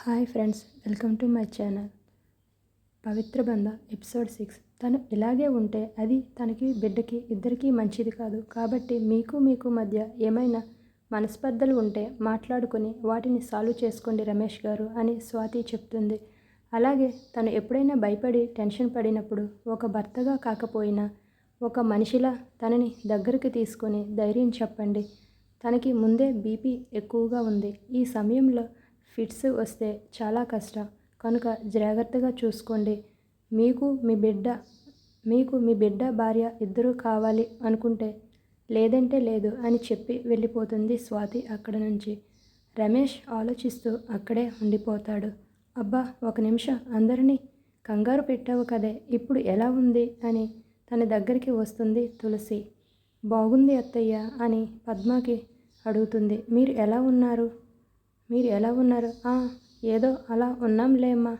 Hi friends, welcome to my channel. Pavitra Bandha episode 6. తను ఇలాగే ఉంటే అది తనకి బిడ్డకి ఇద్దరికీ మంచిది కాదు. కాబట్టి మీకు మధ్య ఏమైనా మనస్పర్ధలు ఉంటే మాట్లాడుకొని వాటిని సాల్వ్ చేసుకోండి రమేష్ గారు అని స్వాతి చెప్తుంది. అలాగే తను ఎప్పుడైనా భయపడి టెన్షన్ పడినప్పుడు ఒక భర్తగా కాకపోయినా ఒక మనిషిలా తనని దగ్గరికి తీసుకొని ధైర్యం చెప్పండి. తనకి ముందే బీపీ ఎక్కువగా ఉంది. ఈ సమయంలో ఫిట్స్ వస్తే చాలా కష్టం కనుక జాగ్రత్తగా చూసుకోండి. మీకు మీ బిడ్డ భార్య ఇద్దరూ కావాలి అనుకుంటే లేదంటే లేదు అని చెప్పి వెళ్ళిపోతుంది స్వాతి అక్కడ నుంచి. రమేష్ ఆలోచిస్తూ అక్కడే ఉండిపోతాడు. అబ్బా, ఒక నిమిషం, అందరినీ కంగారు పెట్టావు కదే, ఇప్పుడు ఎలా ఉంది అని తన దగ్గరికి వస్తుంది తులసి. బాగుంది అత్తయ్య అని పద్మకి అడుగుతుంది. మీరు ఎలా ఉన్నారు? ఏదో అలా ఉన్నాంలేమ్మా.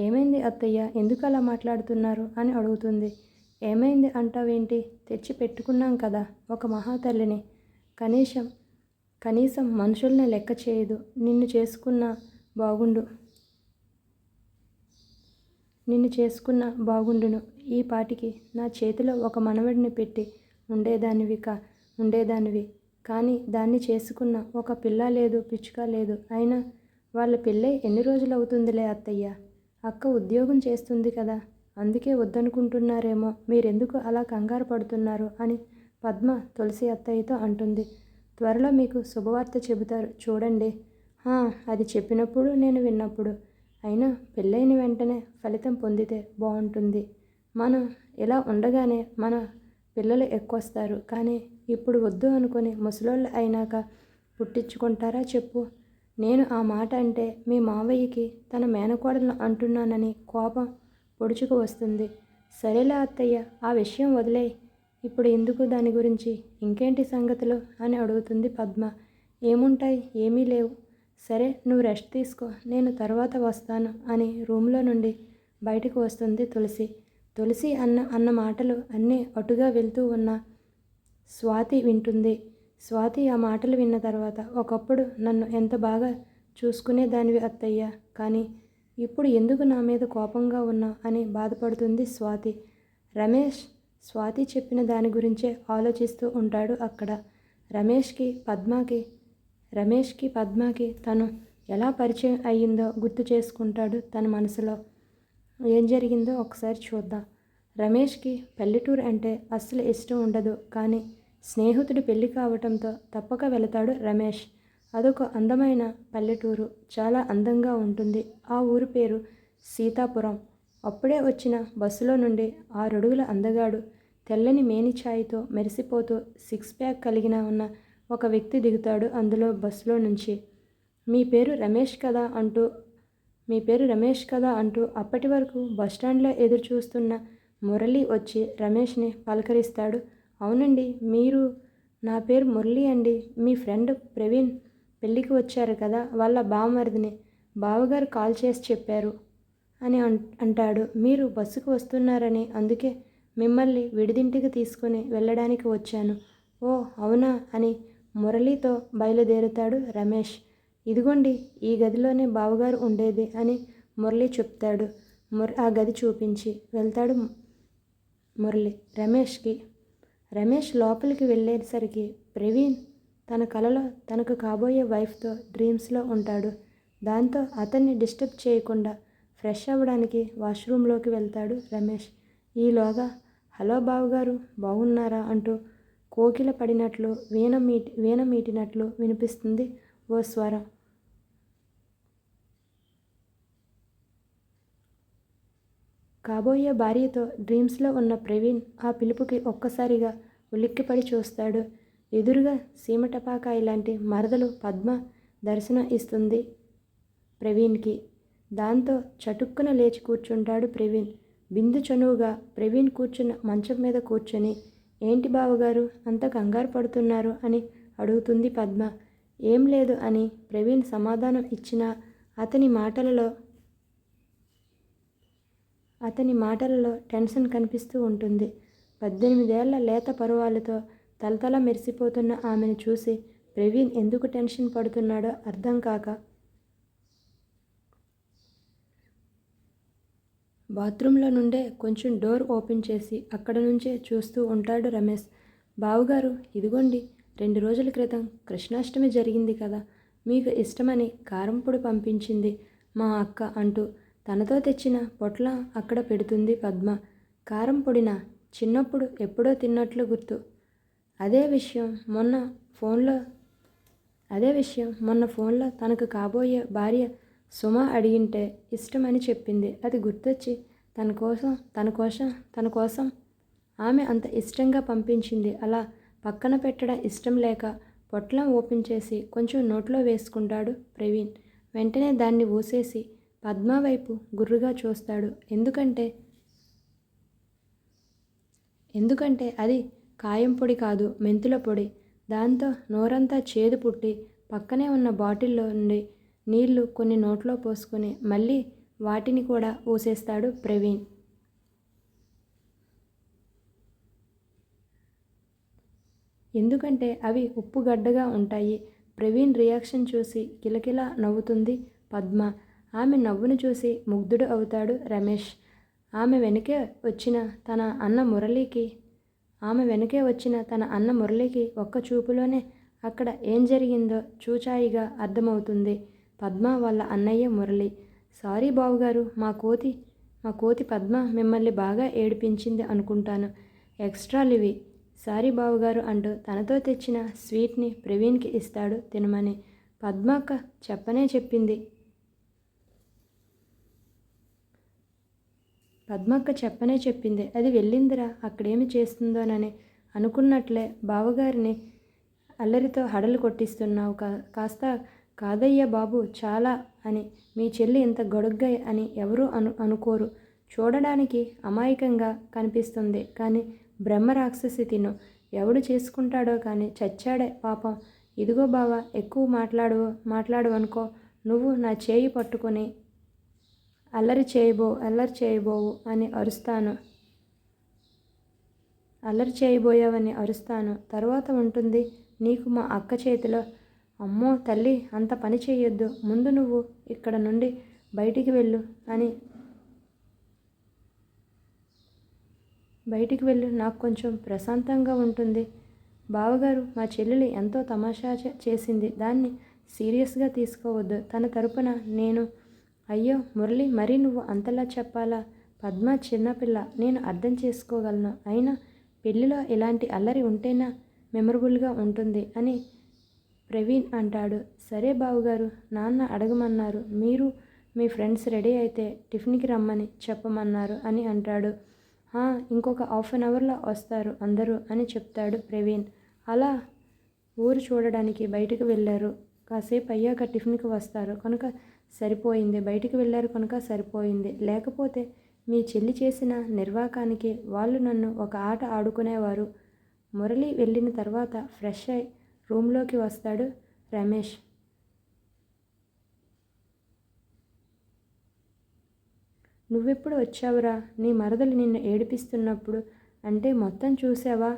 ఏమైంది అత్తయ్య, ఎందుకు అలా మాట్లాడుతున్నారు అని అడుగుతుంది. ఏమైంది అంటావేంటి? తెచ్చి పెట్టుకున్నాం కదా ఒక మహాతల్లిని. కనీసం మనుషుల్ని లెక్క చేయదు. నిన్ను చేసుకున్న బాగుండును. ఈ పాటికి నా చేతిలో ఒక మనవడిని పెట్టి ఉండేదానివి. కానీ దాన్ని చేసుకున్న ఒక పిల్ల లేదు, పిచ్చుక లేదు. అయినా వాళ్ళ పెళ్ళై ఎన్ని రోజులు అవుతుందిలే అత్తయ్య. అక్క ఉద్యోగం చేస్తుంది కదా, అందుకే వద్దనుకుంటున్నారేమో. మీరెందుకు అలా కంగారు పడుతున్నారు అని పద్మ తులసి అత్తయ్యతో అంటుంది. త్వరలో మీకు శుభవార్త చెబుతారు చూడండి. అది చెప్పినప్పుడు నేను విన్నప్పుడు. అయినా పెళ్ళైన వెంటనే ఫలితం పొందితే బాగుంటుంది. మనం ఇలా ఉండగానే మన పిల్లలు ఎక్కువస్తారు. కానీ ఇప్పుడు వద్దు అనుకుని ముసలోళ్ళు అయినాక పుట్టించుకుంటారా చెప్పు? నేను ఆ మాట అంటే మీ మావయ్యకి తన మేనకోడలను అంటున్నానని కోపం పొడుచుకు వస్తుంది. సరేలే అత్తయ్య, ఆ విషయం వదిలేయ్. ఇప్పుడు ఎందుకు దాని గురించి? ఇంకేంటి సంగతులు అని అడుగుతుంది పద్మ. ఏముంటాయి, ఏమీ లేవు. సరే, నువ్వు రెస్ట్ తీసుకో, నేను తర్వాత వస్తాను అని రూమ్లో నుండి బయటకు వస్తుంది తులసి అన్న మాటలు అన్నీ అటుగా వెళ్తూ ఉన్న స్వాతి వింటుంది. స్వాతి ఆ మాటలు విన్న తర్వాత, ఒకప్పుడు నన్ను ఎంత బాగా చూసుకునేదానివి అత్తయ్య, కానీ ఇప్పుడు ఎందుకు నా మీద కోపంగా ఉన్నావు అని బాధపడుతుంది స్వాతి. రమేష్ స్వాతి చెప్పిన దాని గురించే ఆలోచిస్తూ ఉంటాడు అక్కడ. రమేష్కి పద్మకి తను ఎలా పరిచయం అయ్యిందో గుర్తు చేసుకుంటాడు తన మనసులో. ఏం జరిగిందో ఒకసారి చూద్దాం. రమేష్కి పల్లెటూరు అంటే అస్సలు ఇష్టం ఉండదు. కానీ స్నేహితుడి పెళ్లి కావటంతో తప్పక వెళతాడు రమేష్. అదొక అందమైన పల్లెటూరు, చాలా అందంగా ఉంటుంది. ఆ ఊరి పేరు సీతాపురం. అప్పుడే వచ్చిన బస్సులో నుండి 6 అడుగుల అందగాడు, తెల్లని మేనిఛాయితో మెరిసిపోతూ 6 ప్యాక్ కలిగిన ఉన్న ఒక వ్యక్తి దిగుతాడు అందులో బస్సులో నుంచి. మీ పేరు రమేష్ కదా అంటూ అప్పటి వరకు బస్టాండ్లో ఎదురు చూస్తున్న మురళి వచ్చి రమేష్ని పలకరిస్తాడు. అవునండి, మీరు? నా పేరు మురళి అండి. మీ ఫ్రెండ్ ప్రవీణ్ పెళ్ళికి వచ్చారు కదా, వాళ్ళ బావమరిదిని. బావగారు కాల్ చేసి చెప్పారు అని అంటాడు. మీరు బస్సుకు వస్తున్నారని, అందుకే మిమ్మల్ని విడిదింటికి తీసుకుని వెళ్ళడానికి వచ్చాను. ఓ అవునా అని మురళితో బయలుదేరుతాడు రమేష్. ఇదిగోండి, ఈ గదిలోనే బావగారు ఉండేది అని మురళి చెప్తాడు. ఆ గది చూపించి వెళ్తాడు మురళి రమేష్కి. రమేష్ లోపలికి వెళ్ళేసరికి ప్రవీణ్ తన కలలో తనకు కాబోయే వైఫ్తో డ్రీమ్స్లో ఉంటాడు. దాంతో అతన్ని డిస్టర్బ్ చేయకుండా ఫ్రెష్ అవ్వడానికి వాష్రూమ్లోకి వెళ్తాడు రమేష్. ఈలోగా హలో బావగారు, బాగున్నారా అంటూ కోకిల పడినట్లు వీణ మీటినట్లు వినిపిస్తుంది ఓ స్వరం. కాబోయే భార్యతో డ్రీమ్స్లో ఉన్న ప్రవీణ్ ఆ పిలుపుకి ఒక్కసారిగా ఉలిక్కిపడి చూస్తాడు. ఎదురుగా సీమటపాకాయ లాంటి మరదలు పద్మ దర్శనం ఇస్తుంది ప్రవీణ్కి. దాంతో చటుక్కున లేచి కూర్చుంటాడు ప్రవీణ్. బిందు చనువుగా ప్రవీణ్ కూర్చున్న మంచం మీద కూర్చొని, ఏంటి బావగారు అంత కంగారు పడుతున్నారు అని అడుగుతుంది పద్మ. ఏం లేదు అని ప్రవీణ్ సమాధానం ఇచ్చినా అతని మాటలలో టెన్షన్ కనిపిస్తూ ఉంటుంది. 18 ఏళ్ల లేత పరువాలతో తలతల మెరిసిపోతున్న ఆమెను చూసి ప్రవీణ్ ఎందుకు టెన్షన్ పడుతున్నాడో అర్థం కాక బాత్రూంలో నుండే కొంచెం డోర్ ఓపెన్ చేసి అక్కడ నుంచే చూస్తూ ఉంటాడు రమేష్. బావుగారు, ఇదిగోండి, 2 రోజుల క్రితం కృష్ణాష్టమి జరిగింది కదా, మీకు ఇష్టమని కారంపొడి పంపించింది మా అక్క అంటూ తనతో తెచ్చిన పొట్ల అక్కడ పెడుతుంది పద్మ. కారం పొడినా? చిన్నప్పుడు ఎప్పుడో తిన్నట్లు గుర్తు. అదే విషయం మొన్న ఫోన్లో తనకు కాబోయే భార్య సుమ అడిగింటే ఇష్టమని చెప్పింది. అది గుర్తొచ్చి తన కోసం ఆమె అంత ఇష్టంగా పంపించింది. అలా పక్కన పెట్టడం ఇష్టం లేక పొట్లం ఓపెన్ చేసి కొంచెం నోట్లో వేసుకుంటాడు ప్రవీణ్. వెంటనే దాన్ని ఊసేసి పద్మ వైపు గుర్రుగా చూస్తాడు. ఎందుకంటే అది కాయం పొడి కాదు, మెంతుల పొడి. దాంతో నోరంతా చేదు పుట్టి పక్కనే ఉన్న బాటిల్లో నుండి నీళ్లు కొన్ని నోట్లో పోసుకొని మళ్ళీ వాటిని కూడా ఊసేస్తాడు ప్రవీణ్. ఎందుకంటే అవి ఉప్పుగడ్డగా ఉంటాయి. ప్రవీణ్ రియాక్షన్ చూసి కిలకిలా నవ్వుతుంది పద్మ. ఆమె నవ్వును చూసి ముగ్ధుడు అవుతాడు రమేష్. ఆమె వెనకే వచ్చిన తన అన్న మురళికి ఒక్క చూపులోనే అక్కడ ఏం జరిగిందో చూచాయిగా అర్థమవుతుంది. పద్మ వాళ్ళ అన్నయ్య మురళి. సారీ బావుగారు, మా కోతి పద్మ మిమ్మల్ని బాగా ఏడిపించింది అనుకుంటాను. ఎక్స్ట్రాలివి. సారీ బావుగారు అంటూ తనతో తెచ్చిన స్వీట్ని ప్రవీణ్కి ఇస్తాడు తినమని. పద్మక్క చెప్పనే చెప్పింది. అది వెళ్ళిందిరా, అక్కడేమి చేస్తుందోనని అనుకున్నట్లే బావగారిని అల్లరితో హడలు కొట్టిస్తున్నావు. కాస్త కాదయ్యా బాబు, చాలా అని. మీ చెల్లి ఇంత గొడుగ్గా అని ఎవరూ అనుకోరు. చూడడానికి అమాయకంగా కనిపిస్తుంది, కానీ బ్రహ్మరాక్షసి తిను. ఎవడు చేసుకుంటాడో కానీ చచ్చాడే పాపం. ఇదిగో బావా, ఎక్కువ మాట్లాడవనుకో. నువ్వు నా చేయి పట్టుకొని అల్లరి చేయబోవు అని అరుస్తాను. తర్వాత ఉంటుంది నీకు మా అక్క చేతిలో. అమ్మో తల్లి, అంత పని చేయొద్దు. ముందు నువ్వు ఇక్కడ నుండి బయటికి వెళ్ళు, నాకు కొంచెం ప్రశాంతంగా ఉంటుంది. బావగారు, మా చెల్లెలు ఎంతో తమాషా చేసింది. దాన్ని సీరియస్గా తీసుకోవద్దు. తన తరపున నేను. అయ్యో మురళి, మరీ నువ్వు అంతలా చెప్పాలా? పద్మ చిన్నపిల్ల, నేను అర్థం చేసుకోగలను. అయినా పెళ్లిలో ఇలాంటి అల్లరి ఉంటేనా మెమరబుల్గా ఉంటుంది అని ప్రవీణ్ అంటాడు. సరే బావుగారు, నాన్న అడగమన్నారు. మీరు మీ ఫ్రెండ్స్ రెడీ అయితే టిఫిన్కి రమ్మని చెప్పమన్నారు అని అంటాడు. ఇంకొక 1/2 అవర్లో వస్తారు అందరూ అని చెప్తాడు ప్రవీణ్. అలా ఊరు చూడడానికి బయటకు వెళ్ళారు. కాసేపు అయ్యాక టిఫిన్కి వస్తారు కనుక సరిపోయింది. లేకపోతే మీ చెల్లి చేసిన నిర్వాకానికి వాళ్ళు నన్ను ఒక ఆట ఆడుకునేవారు. మురళి వెళ్ళిన తర్వాత ఫ్రెష్ అయి రూమ్లోకి వస్తాడు రమేష్. నువ్వెప్పుడు వచ్చావురా? నీ మరదలు నిన్ను ఏడిపిస్తున్నప్పుడు అంటే మొత్తం చూసావా?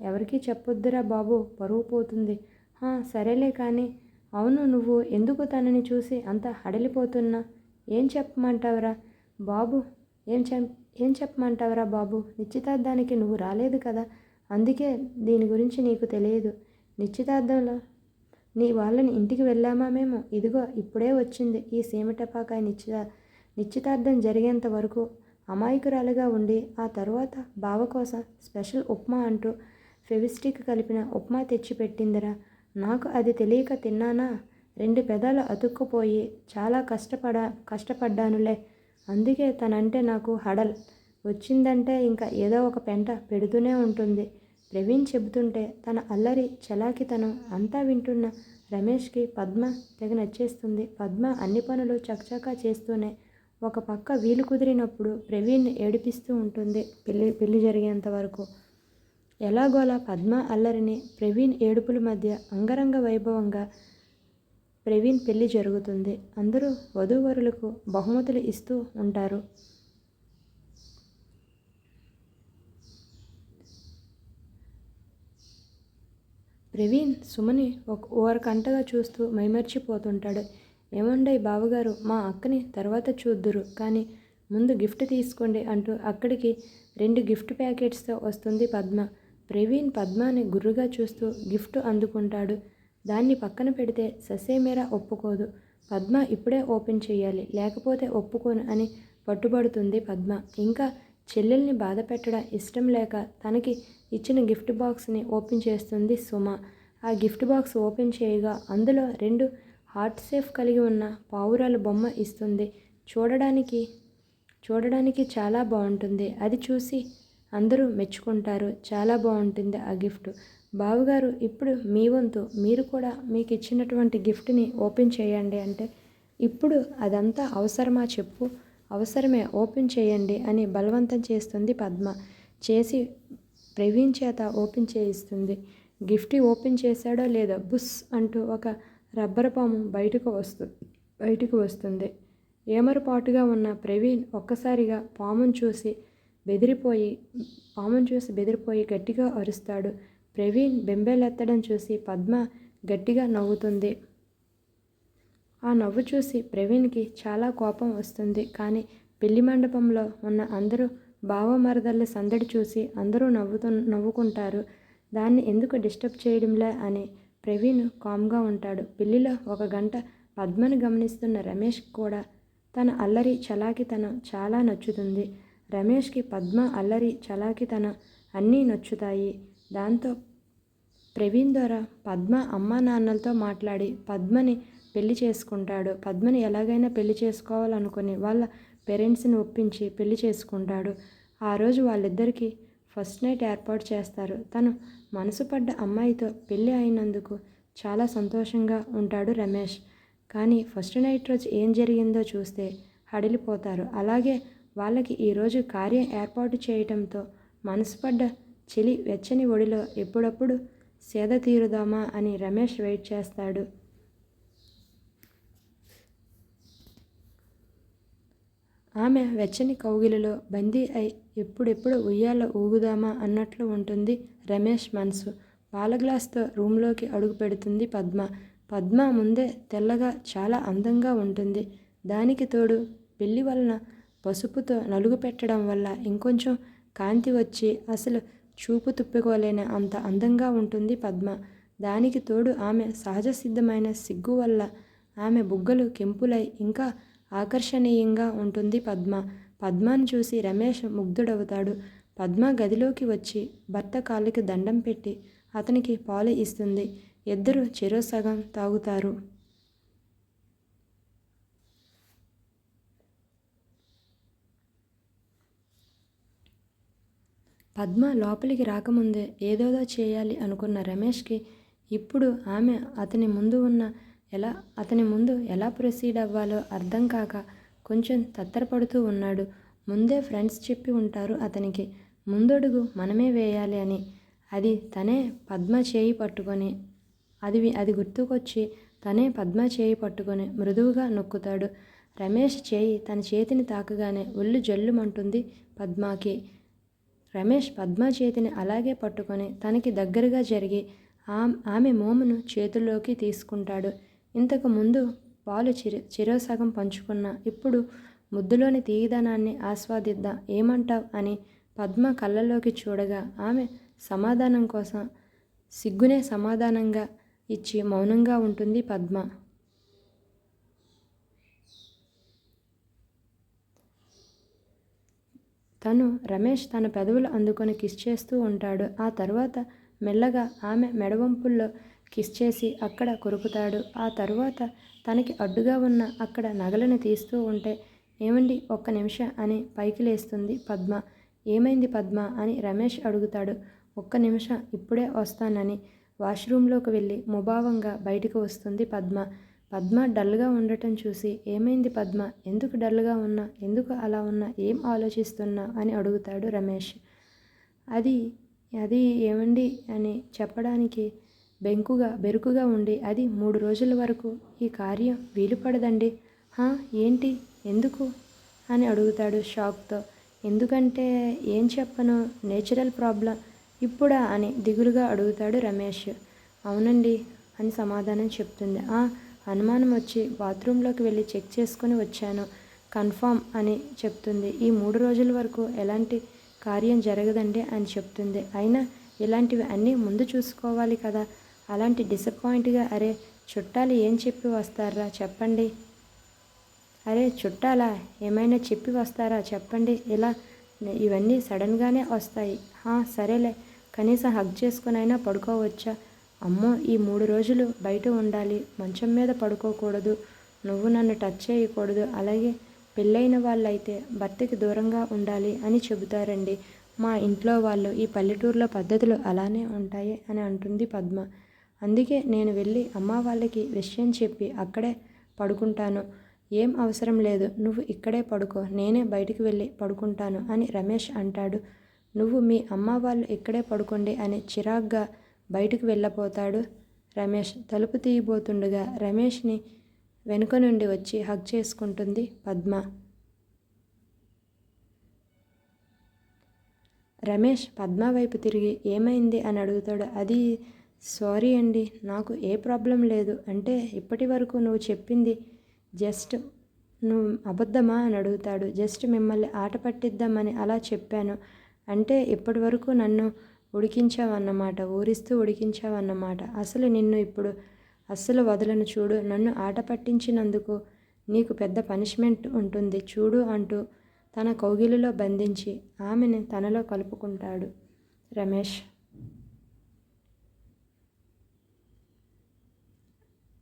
ఎవరికీ చెప్పొద్దురా బాబు, పరువు పోతుంది. సరేలే కానీ, అవును, నువ్వు ఎందుకు తనని చూసి అంత హడలిపోతున్నా? ఏం చెప్పమంటావురా బాబు? నిశ్చితార్థానికి నువ్వు రాలేదు కదా, అందుకే దీని గురించి నీకు తెలియదు. నిశ్చితార్థంలో నీ వాళ్ళని ఇంటికి వెళ్ళామా మేము? ఇదిగో ఇప్పుడే వచ్చింది ఈ సీమటపాకాయ. నిశ్చితార్థం జరిగేంత వరకు అమాయకురాలుగా ఉండి ఆ తర్వాత బావ కోసం స్పెషల్ ఉప్మా అంటూ ఫెవిస్టిక్ కలిపిన ఉప్మా తెచ్చి పెట్టిందిరా. నాకు అది తెలియక తిన్నానా? 2 పెదాలు అతుక్కుపోయి చాలా కష్టపడ్డానులే. అందుకే తనంటే నాకు హడల్ వచ్చిందంటే ఇంకా ఏదో ఒక పెంట పెడుతూనే ఉంటుంది. ప్రవీణ్ చెబుతుంటే తన అల్లరి చలాకితనం అంతా వింటున్న రమేష్కి పద్మ తెగ నచ్చేస్తుంది. పద్మ అన్ని పనులు చకచకా చేస్తూనే ఒక పక్క వీలు కుదిరినప్పుడు ప్రవీణ్ని ఏడిపిస్తూ ఉంటుంది. పెళ్లి జరిగేంత వరకు ఎలాగోలా పద్మ అల్లరిని, ప్రవీణ్ ఏడుపుల మధ్య అంగరంగ వైభవంగా ప్రవీణ్ పెళ్లి జరుగుతుంది. అందరూ వధూవరులకు బహుమతులు ఇస్తూ ఉంటారు. ప్రవీణ్ సుమని ఓరకంటగా చూస్తూ మైమర్చిపోతుంటాడు. ఏమండోయ్ బావగారు, మా అక్కని తర్వాత చూద్దురు కానీ ముందు గిఫ్ట్ తీసుకోండి అంటూ అక్కడికి 2 గిఫ్ట్ ప్యాకెట్స్తో వస్తుంది పద్మ. ప్రవీణ్ పద్మని గుర్రుగా చూస్తూ గిఫ్ట్ అందుకుంటాడు. దాన్ని పక్కన పెడితే ససేమిరా ఒప్పుకోదు. పద్మ ఇప్పుడే ఓపెన్ చేయాలి, లేకపోతే ఒప్పుకోను అని పట్టుబడుతుంది పద్మ. ఇంకా చెల్లెల్ని బాధ పెట్టడం ఇష్టం లేక తనకి ఇచ్చిన గిఫ్ట్ బాక్స్ని ఓపెన్ చేస్తుంది సుమ. ఆ గిఫ్ట్ బాక్స్ ఓపెన్ చేయగా అందులో 2 హార్ట్ షేప్ కలిగి ఉన్న పావురాల బొమ్మ ఇస్తుంది. చూడడానికి చాలా బాగుంటుంది. అది చూసి అందరూ మెచ్చుకుంటారు. చాలా బాగుంటుంది ఆ గిఫ్ట్. బావగారు, ఇప్పుడు మీ వంతు, మీరు కూడా మీకు ఇచ్చినటువంటి గిఫ్ట్ని ఓపెన్ చేయండి అంటే, ఇప్పుడు అదంతా అవసరమా చెప్పు? అవసరమే, ఓపెన్ చేయండి అని బలవంతం చేస్తుంది పద్మ. చేసి ప్రవీణ్ చేత ఓపెన్ చేయిస్తుంది. గిఫ్ట్ ఓపెన్ చేశాడో లేదో బుస్ అంటూ ఒక రబ్బర్ పాము బయటకు వస్తుంది. ఏమరపాటుగా ఉన్న ప్రవీణ్ ఒక్కసారిగా పామును చూసి బెదిరిపోయి గట్టిగా అరుస్తాడు. ప్రవీణ్ బెంబేలెత్తడం చూసి పద్మ గట్టిగా నవ్వుతుంది. ఆ నవ్వు చూసి ప్రవీణ్కి చాలా కోపం వస్తుంది. కానీ పెళ్లి మండపంలో ఉన్న అందరూ బావమరదళ్ళ సందడి చూసి అందరూ నవ్వుకుంటారు. దాన్ని ఎందుకు డిస్టర్బ్ చేయడంలే అని ప్రవీణ్ కామ్గా ఉంటాడు. పెళ్లిలో 1 గంట పద్మను గమనిస్తున్న రమేష్ కూడా తన అల్లరి చలాకితనం చాలా నచ్చుతుంది. రమేష్కి పద్మ అల్లరి చలాకితనం అన్నీ నచ్చుతాయి. దాంతో ప్రవీణ్ ద్వారా పద్మ అమ్మా నాన్నలతో మాట్లాడి పద్మని పెళ్లి చేసుకుంటాడు. పద్మని ఎలాగైనా పెళ్లి చేసుకోవాలనుకుని వాళ్ళ పేరెంట్స్ని ఒప్పించి పెళ్లి చేసుకుంటాడు. ఆ రోజు వాళ్ళిద్దరికీ ఫస్ట్ నైట్ ఏర్పాటు చేస్తారు. తను మనసు పడ్డ అమ్మాయితో పెళ్ళి అయినందుకు చాలా సంతోషంగా ఉంటాడు రమేష్. కానీ ఫస్ట్ నైట్ రోజు ఏం జరిగిందో చూస్తే హడిలిపోతారు. అలాగే వాళ్ళకి ఈరోజు కార్యం ఏర్పాటు చేయటంతో మనసు పడ్డ చెలి వెచ్చని ఒడిలో ఎప్పుడప్పుడు సేద తీరుదామా అని రమేష్ వెయిట్ చేస్తాడు. ఆమె వెచ్చని కౌగిలిలో బందీ అయి ఎప్పుడెప్పుడు ఉయ్యాల ఊగుదామా అన్నట్లు ఉంటుంది రమేష్ మనసు. పాల గ్లాస్తో రూమ్లోకి అడుగు పెడుతుంది పద్మ. పద్మ ముందే తెల్లగా చాలా అందంగా ఉంటుంది. దానికి తోడు పెళ్లి వలన పసుపుతో నలుగు పెట్టడం వల్ల ఇంకొంచెం కాంతి వచ్చి అసలు చూపు తిప్పుకోలేని అంత అందంగా ఉంటుంది పద్మ. దానికి తోడు ఆమె సహజ సిద్ధమైన సిగ్గు వల్ల ఆమె బుగ్గలు కెంపులై ఇంకా ఆకర్షణీయంగా ఉంటుంది పద్మ. పద్మను చూసి రమేష్ ముగ్ధుడవుతాడు. పద్మ గదిలోకి వచ్చి భర్త కాళ్ళకి దండం పెట్టి అతనికి పాలు ఇస్తుంది. ఇద్దరు చెరో సగం తాగుతారు. పద్మ లోపలికి రాకముందే ఏదోదో చేయాలి అనుకున్న రమేష్కి ఇప్పుడు ఆమె అతని ముందు ఎలా ప్రొసీడ్ అవ్వాలో అర్థం కాక కొంచెం తత్తరపడుతూ ఉన్నాడు. ముందే ఫ్రెండ్స్ చెప్పి ఉంటారు అతనికి, ముందడుగు మనమే వేయాలి అని. అది తనే పద్మ చేయి పట్టుకొని అది గుర్తుకొచ్చి తనే పద్మ చేయి పట్టుకొని మృదువుగా నొక్కుతాడు. రమేష్ చేయి తన చేతిని తాకగానే ఒళ్ళు జల్లుమంటుంది పద్మకి. రమేష్ పద్మ చేతిని అలాగే పట్టుకొని తనకి దగ్గరగా జరిగి ఆమె మోమును చేతుల్లోకి తీసుకుంటాడు. ఇంతకు ముందు పాలు చిరోసగం పంచుకున్న ఇప్పుడు ముద్దులోని తీయదనాన్ని ఆస్వాదిద్దాం, ఏమంటావ్ అని పద్మ కళ్ళల్లోకి చూడగా ఆమె సమాధానం కోసం సిగ్గునే సమాధానంగా ఇచ్చి మౌనంగా ఉంటుంది పద్మ. రమేష్ తన పెదవులు అందుకొని కిస్ చేస్తూ ఉంటాడు. ఆ తర్వాత మెల్లగా ఆమె మెడవంపుల్లో కిస్ చేసి అక్కడ కొరుకుతాడు. ఆ తర్వాత తనకి అడ్డుగా ఉన్న అక్కడ నగలను తీస్తూ ఉంటే, ఏమండి ఒక్క నిమిషం అని పైకి లేస్తుంది పద్మ. ఏమైంది పద్మ అని రమేష్ అడుగుతాడు. ఒక్క నిమిషం, ఇప్పుడే వస్తానని వాష్రూమ్లోకి వెళ్ళి ముభావంగా బయటకు వస్తుంది పద్మ. పద్మ డల్గా ఉండటం చూసి, ఏమైంది పద్మ, ఎందుకు డల్గా ఉన్నా, ఎందుకు అలా ఉన్నా, ఏం ఆలోచిస్తున్నా అని అడుగుతాడు రమేష్. అది ఏమండి అని చెప్పడానికి బెరుకుగా ఉండి, అది 3 రోజుల వరకు ఈ కార్యం వీలుపడదండి. ఏంటి, ఎందుకు అని అడుగుతాడు షాక్తో. ఎందుకంటే ఏం చెప్పను, నేచురల్ ప్రాబ్లం. ఇప్పుడా అని దిగులుగా అడుగుతాడు రమేష్. అవునండి అని సమాధానం చెప్తుంది. అనుమానం వచ్చి బాత్రూంలోకి వెళ్ళి చెక్ చేసుకొని వచ్చాను. కన్ఫామ్ అని చెప్తుంది. ఈ 3 రోజుల వరకు ఎలాంటి కార్యం జరగదండి అని చెప్తుంది. అయినా ఇలాంటివి అన్నీ ముందు చూసుకోవాలి కదా. అలాంటి డిసప్పాయింట్గా అరే చుట్టాలు ఏం చెప్పి వస్తారా చెప్పండి, అరే చుట్టాలా ఏమైనా చెప్పి వస్తారా చెప్పండి, ఇలా ఇవన్నీ సడన్గానే వస్తాయి. సరేలే కనీసం హగ్ చేసుకునైనా పడుకోవచ్చా, అమ్మో ఈ 3 రోజులు బయట ఉండాలి, మంచం మీద పడుకోకూడదు, నువ్వు నన్ను టచ్ చేయకూడదు, అలాగే పెళ్ళైన వాళ్ళైతే భర్తకి దూరంగా ఉండాలి అని చెబుతారండి మా ఇంట్లో వాళ్ళు. ఈ పల్లెటూరులో పద్ధతులు అలానే ఉంటాయి అని అంటుంది పద్మ. అందుకే నేను వెళ్ళి అమ్మ వాళ్ళకి విషయం చెప్పి అక్కడే పడుకుంటాను. ఏం అవసరం లేదు, నువ్వు ఇక్కడే పడుకో, నేనే బయటికి వెళ్ళి పడుకుంటాను అని రమేష్ అంటాడు. నువ్వు మీ అమ్మ వాళ్ళు ఇక్కడే పడుకోండి అని చిరాగ్గా బయటకు వెళ్ళపోతాడు రమేష్. తలుపు తీయబోతుండగా రమేష్ని వెనుక నుండి వచ్చి హగ్ చేసుకుంటుంది పద్మ. రమేష్ పద్మ వైపు తిరిగి ఏమైంది అని అడుగుతాడు. అది సారీ అండి, నాకు ఏ ప్రాబ్లం లేదు, అంటే ఇప్పటి వరకు నువ్వు చెప్పింది జస్ట్ నువ్వు అబద్ధమా అని అడుగుతాడు. జస్ట్ మిమ్మల్ని ఆట పట్టిద్దామని అలా చెప్పాను, అంటే ఇప్పటి వరకు నన్ను ఉడికించావన్నమాట, ఊరిస్తూ ఉడికించావన్నమాట. అసలు నిన్ను ఇప్పుడు అస్సలు వదలను చూడు, నన్ను ఆట పట్టించినందుకు నీకు పెద్ద పనిష్మెంట్ ఉంటుంది చూడు అంటూ తన కౌగిలిలో బంధించి ఆమెని తనలో కలుపుకుంటాడు రమేష్.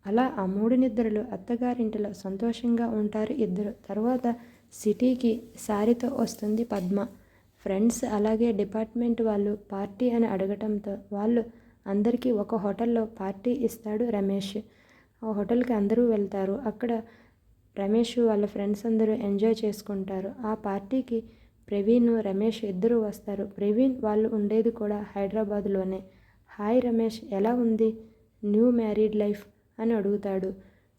అలా ఆ 3 నిద్రలు అత్తగారింటిలో సంతోషంగా ఉంటారు ఇద్దరు. తర్వాత సిటీకి శారీతో వస్తుంది పద్మ. ఫ్రెండ్స్ అలాగే డిపార్ట్మెంట్ వాళ్ళు పార్టీ అని అడగటంతో వాళ్ళు అందరికీ ఒక హోటల్లో పార్టీ ఇస్తాడు రమేష్. ఆ హోటల్కి అందరూ వెళ్తారు. అక్కడ రమేష్ వాళ్ళ ఫ్రెండ్స్ అందరూ ఎంజాయ్ చేసుకుంటారు. ఆ పార్టీకి ప్రవీణ్ రమేష్ ఇద్దరు వస్తారు. ప్రవీణ్ వాళ్ళు ఉండేది కూడా హైదరాబాద్లోనే. హాయ్ రమేష్, ఎలా ఉంది న్యూ మ్యారీడ్ లైఫ్ అని అడుగుతాడు.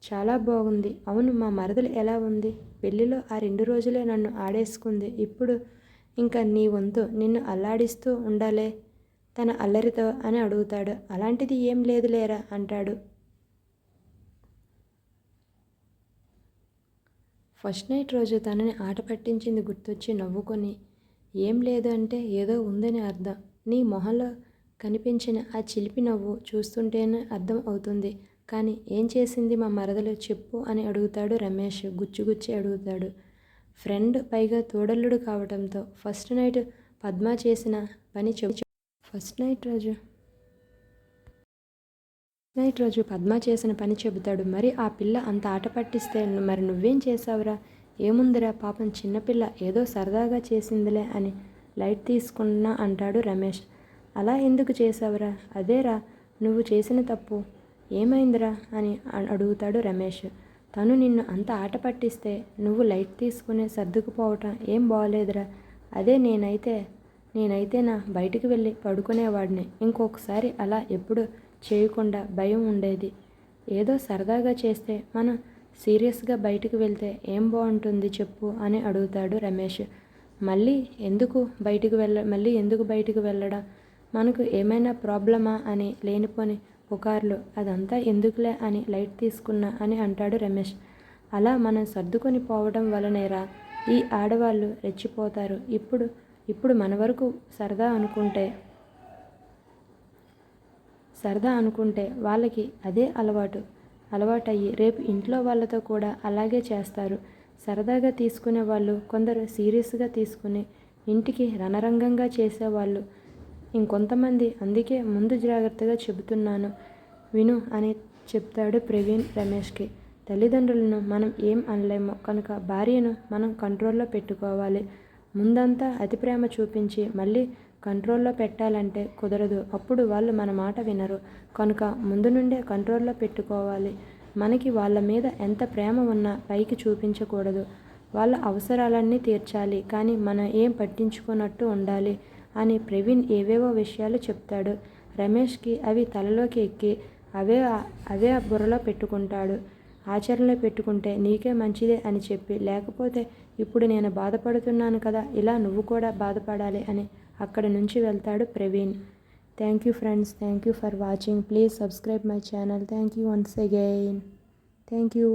చాలా బాగుంది. అవును మా మరదలు ఎలా ఉంది, పెళ్ళిలో ఆ 2 రోజులే నన్ను ఆడేసుకుంది, ఇప్పుడు ఇంకా నీ వంతు నిన్ను అల్లాడిస్తూ ఉండాలే తన అల్లరితో అని అడుగుతాడు. అలాంటిది ఏం లేదు లేరా అంటాడు. ఫస్ట్ నైట్ రోజు తనని ఆట పట్టించింది గుర్తొచ్చి నవ్వుకొని ఏం లేదు అంటే ఏదో ఉందని అర్థం. నీ మొహంలో కనిపించిన ఆ చిలిపి నవ్వు చూస్తుంటేనే అర్థం అవుతుంది. కానీ ఏం చేసింది మా మరదలు చెప్పు అని అడుగుతాడు రమేష్. గుచ్చి అడుగుతాడు. ఫ్రెండ్ పైగా తోడల్లుడు కావడంతో ఫస్ట్ నైట్ పద్మ చేసిన పని ఫస్ట్ నైట్ రోజు పద్మ చేసిన పని చెబుతాడు. మరి ఆ పిల్ల అంత ఆట పట్టిస్తే మరి నువ్వేం చేసావురా, ఏముందిరా పాపం చిన్నపిల్ల ఏదో సరదాగా చేసిందిలే అని లైట్ తీసుకున్నా అంటాడు రమేష్. అలా ఎందుకు చేసావురా, అదేరా నువ్వు చేసిన తప్పు, ఏమైందిరా అని అడుగుతాడు రమేష్. తను నిన్ను అంత ఆట పట్టిస్తే నువ్వు లైట్ తీసుకుని సర్దుకుపోవటం ఏం బాగోలేదురా. అదే నేనైతేనా బయటికి వెళ్ళి పడుకునేవాడిని, ఇంకొకసారి అలా ఎప్పుడు చేయకుండా భయం ఉండేది. ఏదో సరదాగా చేస్తే మనం సీరియస్గా బయటికి వెళ్తే ఏం బాగుంటుంది చెప్పు అని అడుగుతాడు రమేష్. మళ్ళీ ఎందుకు బయటికి వెళ్ళడం, మనకు ఏమైనా ప్రాబ్లమా అని లేనిపోని పుకార్లు, అదంతా ఎందుకులే అని లైట్ తీసుకున్నా అని అంటాడు రమేష్. అలా మనం సర్దుకొని పోవడం వలనేరా ఈ ఆడవాళ్ళు రెచ్చిపోతారు. ఇప్పుడు మన వరకు సరదా అనుకుంటే వాళ్ళకి అదే అలవాటయ్యి రేపు ఇంట్లో వాళ్ళతో కూడా అలాగే చేస్తారు. సరదాగా తీసుకునే వాళ్ళు కొందరు, సీరియస్గా తీసుకుని ఇంటికి రణరంగంగా చేసేవాళ్ళు ఇంకొంతమంది. అందుకే ముందు జాగ్రత్తగా చెబుతున్నాను విను అని చెప్తాడు ప్రవీణ్ రమేష్కి. తల్లిదండ్రులను మనం ఏం అనలేము కనుక భార్యను మనం కంట్రోల్లో పెట్టుకోవాలి. ముందంతా అతి ప్రేమ చూపించి మళ్ళీ కంట్రోల్లో పెట్టాలంటే కుదరదు, అప్పుడు వాళ్ళు మన మాట వినరు. కనుక ముందు నుండే కంట్రోల్లో పెట్టుకోవాలి. మనకి వాళ్ళ మీద ఎంత ప్రేమ ఉన్నా పైకి చూపించకూడదు. వాళ్ళ అవసరాలన్నీ తీర్చాలి, కానీ మనం ఏం పట్టించుకున్నట్టు ఉండాలి అని ప్రవీణ్ ఏవేవో విషయాలు చెప్తాడు. రమేష్కి అవి తలలోకి ఎక్కి అవే బుర్రలో పెట్టుకుంటాడు. ఆచరణలో పెట్టుకుంటే నీకే మంచిదే అని చెప్పి, లేకపోతే ఇప్పుడు నేను బాధపడుతున్నాను కదా, ఇలా నువ్వు కూడా బాధపడాలి అని అక్కడి నుంచి వెళ్తాడు Praveen. Thank you friends, thank you for watching. Please subscribe my channel. Thank you once again. Thank you.